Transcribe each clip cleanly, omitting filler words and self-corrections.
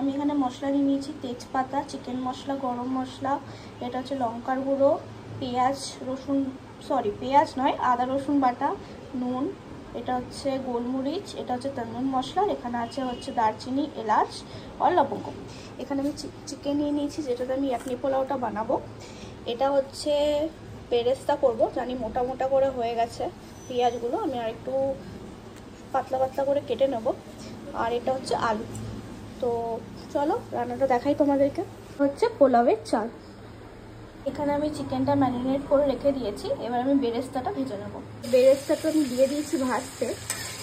আমি এখানে মশলা নিয়ে নিয়েছি তেজপাতা, চিকেন মশলা, গরম মশলা, এটা হচ্ছে লঙ্কার গুঁড়ো, পেঁয়াজ রসুন পেঁয়াজ নয় আদা রসুন বাটা, নুন, এটা হচ্ছে গোলমরিচ, এটা হচ্ছে তন্দুরি মশলা, এখানে আছে হচ্ছে দারচিনি, এলাচ আর লবঙ্গ। এখানে আমি চিকেন নিয়ে নিয়েছি যেটাতে আমি ইয়াকনি পোলাওটা বানাবো। এটা হচ্ছে বেরেস্তা করব, জানি মোটা মোটা করে হয়ে গেছে পেঁয়াজগুলো, আমি আর একটু পাতলা পাতলা করে কেটে নেব। আর এটা হচ্ছে আলু। তো চলো রান্নাটা দেখাই তোমাদেরকে। হচ্ছে পোলাওয়ের চাল। এখানে আমি চিকেনটা ম্যারিনেট করে রেখে দিয়েছি, এবার আমি বেরেস্তাটা ভেজে নেব। বেরেস্তাটা আমি দিয়ে দিয়েছি ভাজতে।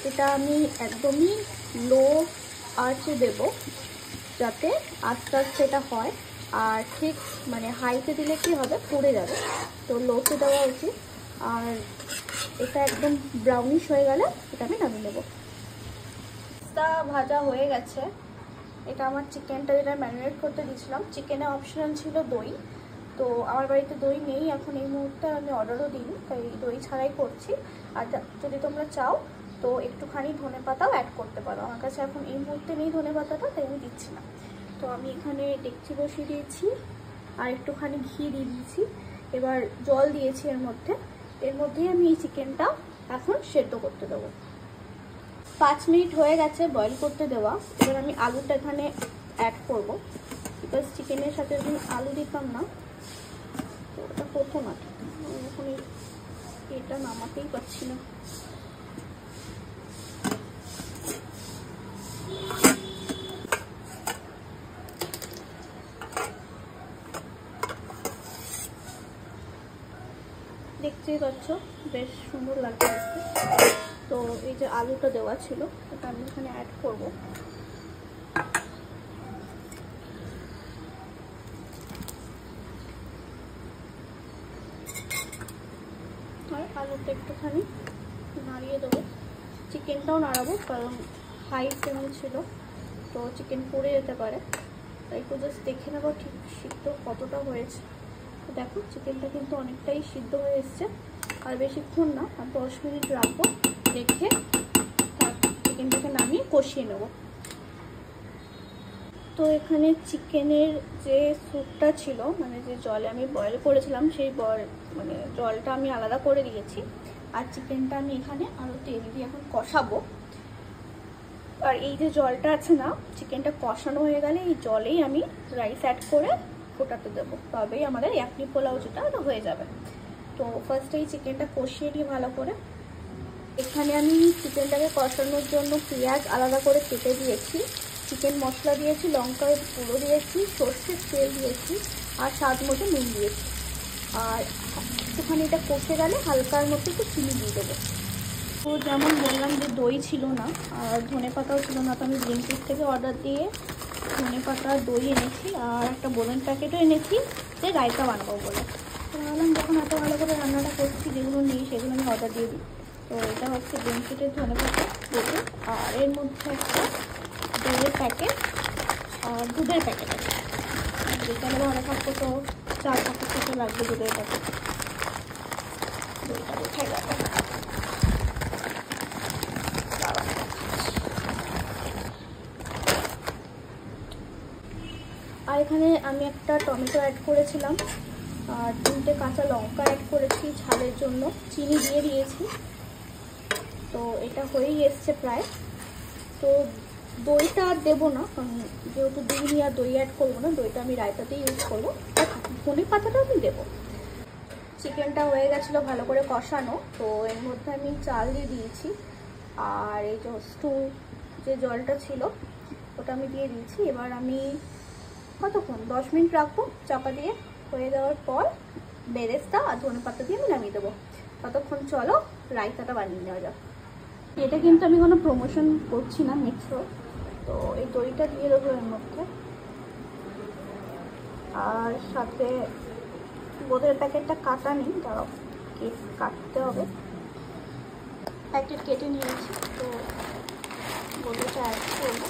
এটা আমি একদমই লো আঁচে দেবো যাতে আস্তে আস্তে এটা হয়, আর ঠিক মানে হাইতে দিলে কি হবে পুড়ে যাবে, তো লোতে দেওয়া উচিত। আর এটা একদম ব্রাউনিশ হয়ে গেলে এটা আমি নামিয়ে নেবো। ভাজা হয়ে গেছে। এটা আমার চিকেনটা যেটা ম্যারিনেট করতে দিয়েছিলাম, চিকেনে অপশনাল ছিল দই, তো আমার বাড়িতে দই নেই এখন এই মুহূর্তে, আমি অর্ডারও দিই তাই দই ছাড়াই করছি। আর যদি তোমরা চাও তো একটুখানি ধনেপাতাও অ্যাড করতে পারো, আমার কাছে এখন এই মুহূর্তে নেই ধনেপাতাটা তাই আমি দিচ্ছি না। তো আমি এখানে ডেকচি বসিয়ে দিয়েছি আর একটুখানি ঘি দিয়ে দিয়েছি, এবার জল দিয়েছি এর মধ্যেই আমি এই চিকেনটা এখন সেদ্ধ করতে দেবো। 5 মিনিট হয়ে গেছে বয়েল করতে দেওয়া। এবার আমি আলুটা এখানে অ্যাড করবো, বিকজ চিকেনের সাথে যদি আলু দিতাম না তো ওটা হতো না। এখন এটা নামাতেই পারছি না। দেখতেই পাচ্ছ বেশ সুন্দর লাগছে দেখতে। তো এই যে আলুটা দেওয়া ছিল ওটা আমি এখানে অ্যাড করবো। আর আলুটা একটুখানি নাড়িয়ে দেবো, চিকেনটাও নাড়াবো কারণ হাই ফ্লেম ছিল তো চিকেন পুড়ে যেতে পারে, তাই একটু জাস্ট দেখে নেবো ঠিক সিদ্ধ কতটা হয়েছে। তো দেখো চিকেনটা কিন্তু অনেকটাই সিদ্ধ হয়ে এসছে, আর বেশিক্ষণ না, আর 10 মিনিট রাখবো, রেখে চিকেনটাকে নামিয়ে কষিয়ে নেব। তো এখানে চিকেনের যে স্যুপটা ছিল মানে যে জলে আমি বয়েল করেছিলাম সেই মানে জলটা আমি আলাদা করে দিয়েছি, আর চিকেনটা আমি এখানে আরও তেল দিয়ে এখন কষাবো। আর এই যে জলটা আছে না, চিকেনটা কষানো হয়ে গেলে এই জলেই আমি রাইস অ্যাড করে ফোটাতে দেবো, তবেই আমাদের ইয়াকনি পোলাও যেটা ওটা হয়ে যাবে। তো ফার্স্টে এই চিকেনটা কষিয়ে নিই ভালো করে। এখানে আমি চিকেনটাকে কষানোর জন্য পেঁয়াজ আলাদা করে কেটে দিয়েছি, চিকেন মশলা দিয়েছি, লঙ্কার গুঁড়ো দিয়েছি, সর্ষের তেল দিয়েছি, আর স্বাদ মতো নুন দিয়েছি। আর একটুখানি এটা কষে গেলে হালকার মতো একটু চিনি দিয়ে দেবো। তো যেমন বললাম যে দই ছিল না আর ধনেপাতাও ছিল না, তো আমি ব্লিঙ্কিট থেকে অর্ডার দিয়ে ধনেপাতা দই এনেছি, আর একটা বোলেন প্যাকেটও এনেছি যে রায়তা বানাবো বলে। তো ভাবলাম যখন এত ভালো করে রান্নাটা করছি যেগুলো নেই সেগুলো আমি অর্ডার দিয়ে দিই। তো এটা হচ্ছে ব্লিঙ্কিটের ধনেপাতা দই, আর এর মধ্যে একটা দইয়ের প্যাকেট আর দুধের প্যাকেট আছে, যেখানে ভালো থাকবো তো 4 প্যাকেট থেকে লাগবে দুধের প্যাকেট। দইটা উঠে যাবে। আর এখানে আমি একটা টমেটো অ্যাড করেছিলাম আর 3টে কাঁচা লঙ্কা অ্যাড করেছি ঝালের জন্য, চিনি দিয়ে দিয়েছি। তো এটা হয়েই এসছে প্রায়। তো দইটা আর দেবো না কারণ যেহেতু দুই আর দই অ্যাড করবো না, দইটা আমি রায়তাতেই ইউজ করবো, ধনে পাতাটা আমি দেবো। চিকেনটা হয়ে গেছিলো ভালো করে কষানো, তো এর মধ্যে আমি চাল দিয়ে দিয়েছি, আর এই যে স্টু যে জলটা ছিল ওটা আমি দিয়ে দিয়েছি। এবার আমি কতক্ষণ 10 মিনিট রাখবো চাপা দিয়ে, হয়ে যাওয়ার পর বেরেস্তা আর ধনেপাতা দিয়ে আমি নামিয়ে দেবো। ততক্ষণ চলো রায়তাটা বানিয়ে নেওয়া যাক। এটা কিন্তু আমি কোনো প্রমোশন করছি না মিক্সো, তো এই দইটা দিয়ে দেবো এর মধ্যে, আর সাথে বোধের প্যাকেটটা কাটা নেই, দাঁড়াও কাটতে হবে, প্যাকেট কেটে নিয়েছি, তো বোধটা অ্যাড করবো।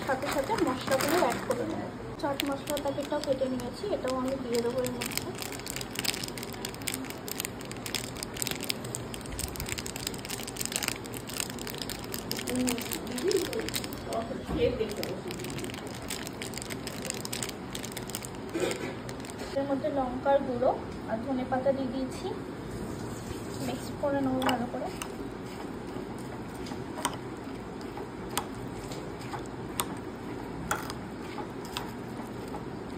সাথে সাথে মশলাগুলো অ্যাড করে নেব। চাট মশলা প্যাকেটটাও কেটে নিয়েছি, এটাও আমি দিয়ে দেবো এর মধ্যে। এর মধ্যে লঙ্কার গুঁড়ো আর ধনে পাতা দিয়ে দিয়েছি, মিক্স করে নেবো ভালো করে।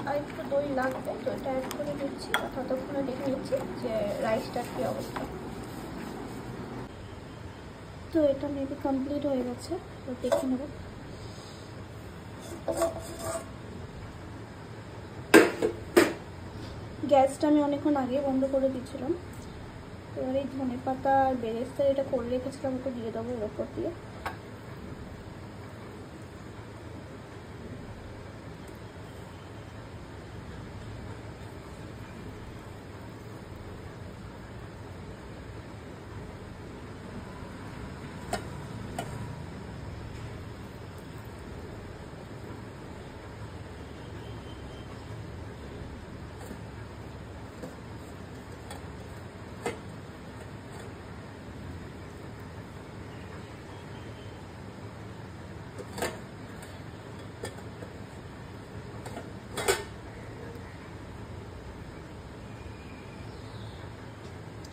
আর একটু দই লাগবে, দইটা অ্যাড করে দিচ্ছি। ততক্ষণে দেখে নিচ্ছি যে রাইসটার কি অবস্থা। তো এটা মেবি কমপ্লিট হয়ে গেছে, তো দেখে নেব। গ্যাসটা আমি অনেকক্ষণ আগে বন্ধ করে দিয়েছিলাম। এবার এই ধনে পাতা আর বেরেস্তা এটা করে রেখেছিলাম, ওটা দিয়ে দেবো এর ওপর দিয়ে।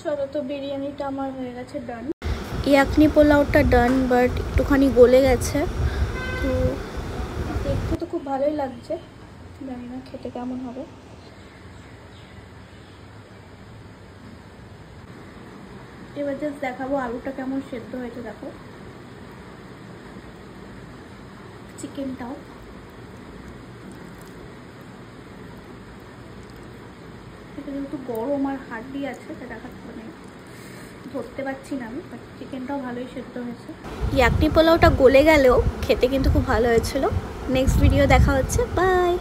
চলো, তো বিরিয়ানিটা আমার হয়ে গেছে ডান। ইয়াকনি পোলাওটা ডান, বাট একটুখানি গলে গেছে। তো দেখতে তো খুব ভালোই লাগছে, জানি না খেতে কেমন হবে। এবার জাস্ট দেখাবো আলুটা কেমন সেদ্ধ হয়েছে। দেখো চিকেনটাও যেহেতু গরম আর হাড্ডি আছে, সেটা মানে ধরতে পারছি না আমি, বাট চিকেনটাও ভালোই সেদ্ধ হয়েছে। ইয়াকনি পোলাওটা গলে গেলেও খেতে কিন্তু খুব ভালো হয়েছিল। নেক্সট ভিডিও দেখা হচ্ছে, বাই।